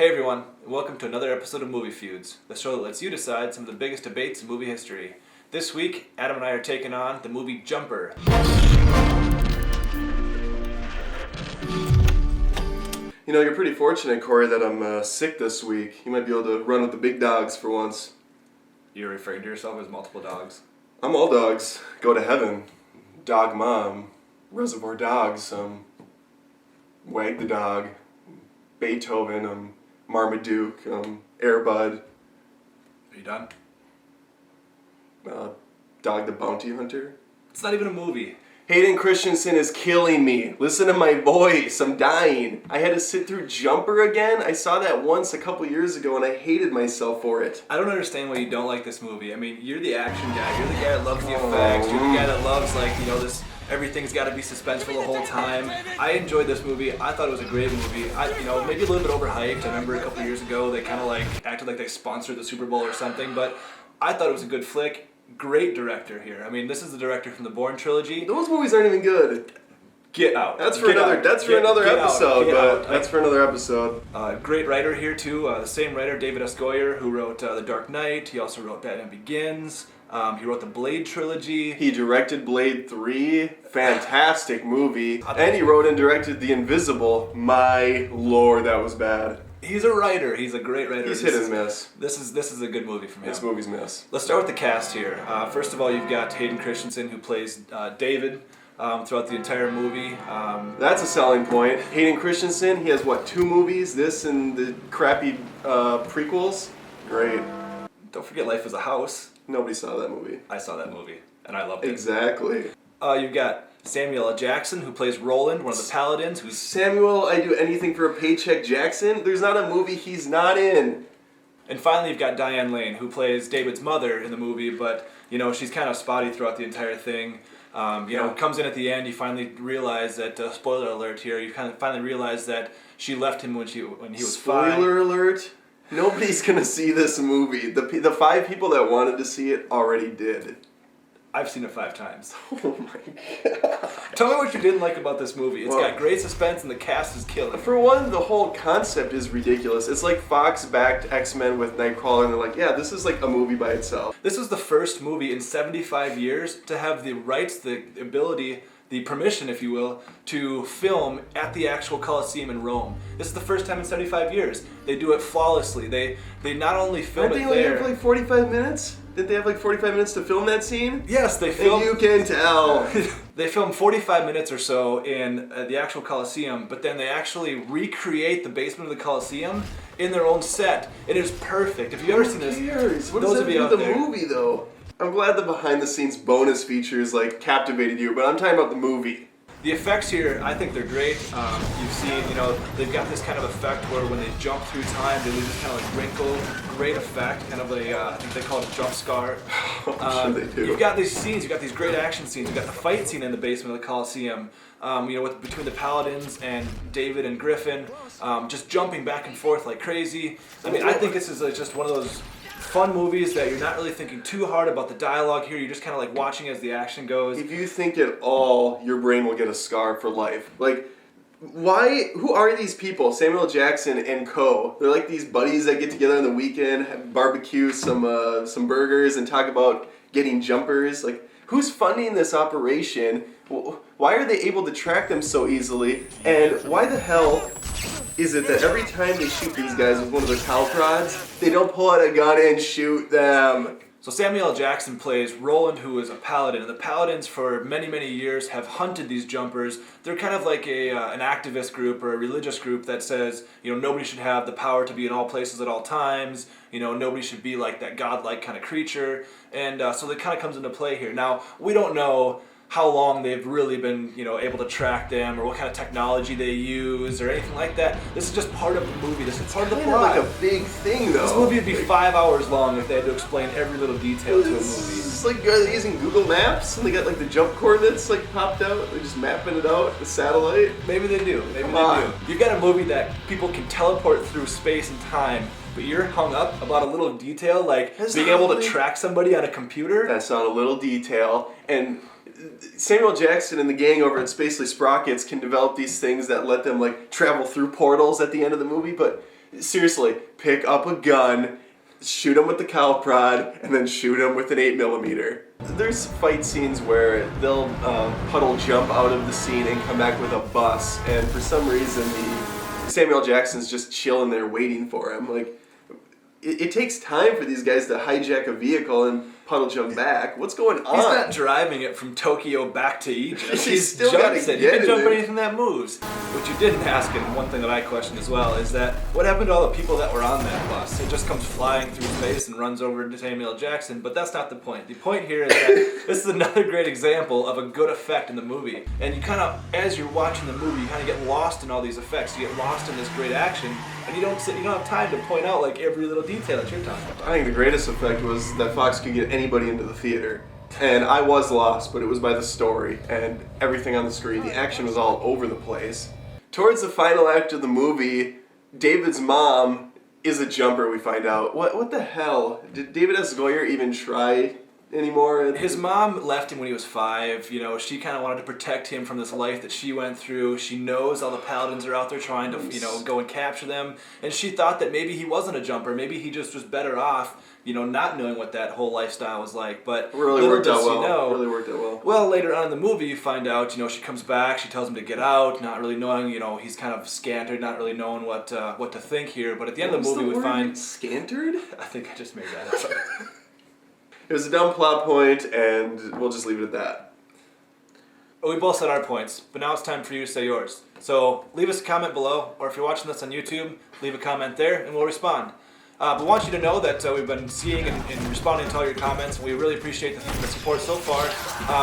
Hey everyone, and welcome to another episode of Movie Feuds, the show that lets you decide some of the biggest debates in movie history. This week, Adam and I are taking on the movie Jumper. You know, you're pretty fortunate, Cory, that I'm sick this week. You might be able to run with the big dogs for once. You're referring to yourself as multiple dogs. I'm all dogs. Go to heaven. Dog Mom. Reservoir Dogs. Wag the Dog. Beethoven. Marmaduke. Air Bud. Are you done? Dog the Bounty Hunter. It's not even a movie. Hayden Christensen is killing me. Listen to my voice. I'm dying. I had to sit through Jumper again. I saw that once a couple years ago and I hated myself for it. I don't understand why you don't like this movie. I mean, you're the action guy. You're the guy that loves the effects. You're the guy that loves, this everything's got to be suspenseful the whole time. I enjoyed this movie. I thought it was a great movie. Maybe a little bit overhyped. I remember a couple years ago they kind of acted like they sponsored the Super Bowl or something, but I thought it was a good flick. Great director here. I mean, this is the director from the Bourne trilogy. Those movies aren't even good. Get out. That's for another episode. Great writer here too. The same writer, David S. Goyer, who wrote The Dark Knight. He also wrote Batman Begins. He wrote the Blade trilogy. He directed Blade 3. Fantastic movie. And he wrote and directed The Invisible. My lord, that was bad. He's a writer. He's a great writer. He's hit and miss. This is a good movie from him. This movie's miss. Let's start with the cast here. First of all, you've got Hayden Christensen, who plays David throughout the entire movie. That's a selling point. Hayden Christensen, he has, 2 movies? This and the crappy prequels? Great. Don't forget Life is a House. Nobody saw that movie. I saw that movie, and I loved it. Exactly. You've got Samuel L. Jackson, who plays Roland, one of the Paladins. Samuel, I do anything for a paycheck Jackson? There's not a movie he's not in. And finally, you've got Diane Lane, who plays David's mother in the movie, but, she's kind of spotty throughout the entire thing. Comes in at the end, you finally realize that, spoiler alert here, you kind of finally realize that she left him when he was 5. Spoiler alert? Nobody's gonna see this movie. The 5 people that wanted to see it already did. I've seen it 5 times. Oh my god. Tell me what you didn't like about this movie. It's got great suspense and the cast is killing. For one, the whole concept is ridiculous. It's like Fox backed X-Men with Nightcrawler and they're like, yeah, this is like a movie by itself. This was the first movie in 75 years to have the rights, the ability, the permission, if you will, to film at the actual Coliseum in Rome. This is the first time in 75 years. They do it flawlessly. They not only film Aren't it they only there. here for 45 minutes? Didn't they have 45 minutes to film that scene? Yes, they filmed. And you can tell. They filmed 45 minutes or so in the actual Coliseum, but then they actually recreate the basement of the Coliseum in their own set. It is perfect. If you've ever seen this, what does that do with the movie though? I'm glad the behind-the-scenes bonus features captivated you, but I'm talking about the movie. The effects here, I think they're great. You've seen, they've got this kind of effect where when they jump through time, they leave this kind of wrinkle. Great effect, kind of I think they call it a jump scar. I'm sure they do. You've got these scenes, you've got these great action scenes. You've got the fight scene in the basement of the Coliseum, between the Paladins and David and Griffin, just jumping back and forth like crazy. I mean, I think this is just one of those fun movies that you're not really thinking too hard about the dialogue here. You're just kind of watching as the action goes. If you think at all, your brain will get a scar for life. Why? Who are these people? Samuel Jackson and co. They're like these buddies that get together on the weekend, have barbecue some burgers, and talk about getting jumpers. Who's funding this operation? Why are they able to track them so easily? And why the hell is it that every time they shoot these guys with one of the cow prods, they don't pull out a gun and shoot them? So Samuel L. Jackson plays Roland, who is a paladin, and the paladins for many, many years have hunted these jumpers. They're kind of like an activist group or a religious group that says, nobody should have the power to be in all places at all times. Nobody should be like that godlike kind of creature. And so that kind of comes into play here. Now, we don't know how long they've really been, able to track them, or what kind of technology they use, or anything like that. This is just part of the movie. This is part of the plot. Like a big thing, though. This movie would be 5 hours long if they had to explain every little detail to a movie. It's like are they using Google Maps and they got the jump coordinates popped out. They're just mapping it out with satellite. Maybe they do. Maybe they do. You've got a movie that people can teleport through space and time, but you're hung up about a little detail being able to track somebody on a computer. That's not a little detail. And Samuel Jackson and the gang over at Spacely Sprockets can develop these things that let them travel through portals at the end of the movie, but seriously, pick up a gun, shoot him with the cow prod, and then shoot him with an 8mm. There's fight scenes where they'll puddle jump out of the scene and come back with a bus, and for some reason Samuel Jackson's just chilling there waiting for him. Like, it takes time for these guys to hijack a vehicle and puddle jump back. What's going on? He's not driving it from Tokyo back to Egypt. He's still got to get You can in jump there. anything that moves. What you didn't ask, and one thing that I questioned as well, is that what happened to all the people that were on that bus? It just comes flying through space and runs over into Samuel Jackson, but that's not the point. The point here is that this is another great example of a good effect in the movie. And you kind of, as you're watching the movie, you kind of get lost in all these effects. You get lost in this great action, and you don't have time to point out like every little detail that you're talking about. I think the greatest effect was that Fox could get anybody into the theater. And I was lost, but it was by the story and everything on the screen. The action was all over the place. Towards the final act of the movie, David's mom is a jumper, we find out. What the hell? Did David S. Goyer even try anymore? His mom left him when he was 5. You know, she kind of wanted to protect him from this life that she went through. She knows all the paladins are out there trying to, go and capture them. And she thought that maybe he wasn't a jumper. Maybe he just was better off, not knowing what that whole lifestyle was like. But really worked out well. Really worked out well. Well, later on in the movie, you find out, she comes back. She tells him to get out, not really knowing, he's kind of scantered, not really knowing what to think here. But at the end of the movie, we find scantered. I think I just made that up. It was a dumb plot point, and we'll just leave it at that. We both said our points, but now it's time for you to say yours. So leave us a comment below, or if you're watching this on YouTube, leave a comment there, and we'll respond. But we want you to know that we've been seeing and responding to all your comments, and we really appreciate the support so far.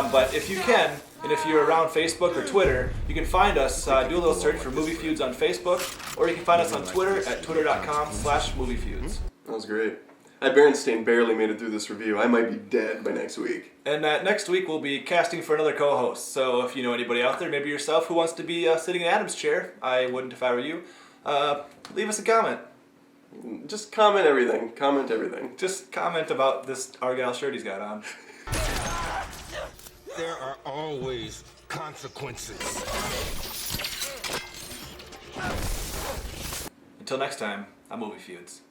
But if you can, and if you're around Facebook or Twitter, you can find us, do a little search for Movie Feuds on Facebook, or you can find us on Twitter at twitter.com/moviefeuds. That was great. Berenstain barely made it through this review. I might be dead by next week. And next week we'll be casting for another co-host. So if you know anybody out there, maybe yourself, who wants to be sitting in Adam's chair, I wouldn't if I were you, leave us a comment. Just comment everything. Comment everything. Just comment about this Argyle shirt he's got on. There are always consequences. Until next time, I'm Movie Feuds.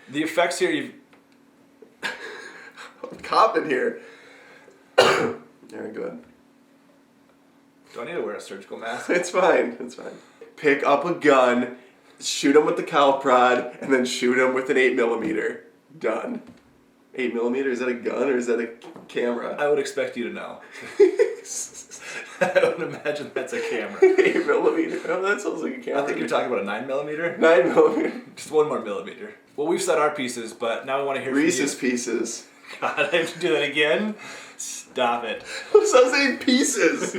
The effects here, I'm coughing here. Very good. Do I need to wear a surgical mask? It's fine. It's fine. Pick up a gun, shoot him with the cow prod, and then shoot him with an 8mm. Done. 8mm? Is that a gun or is that a camera? I would expect you to know. I would imagine that's a camera. 8mm. Oh, that sounds like a camera. I think you're talking about a 9mm. 9mm. Just one more millimeter. Well, we've said our pieces, but now we want to hear Reese's from you. Pieces. God, I have to do that again? Stop it. Stop saying pieces.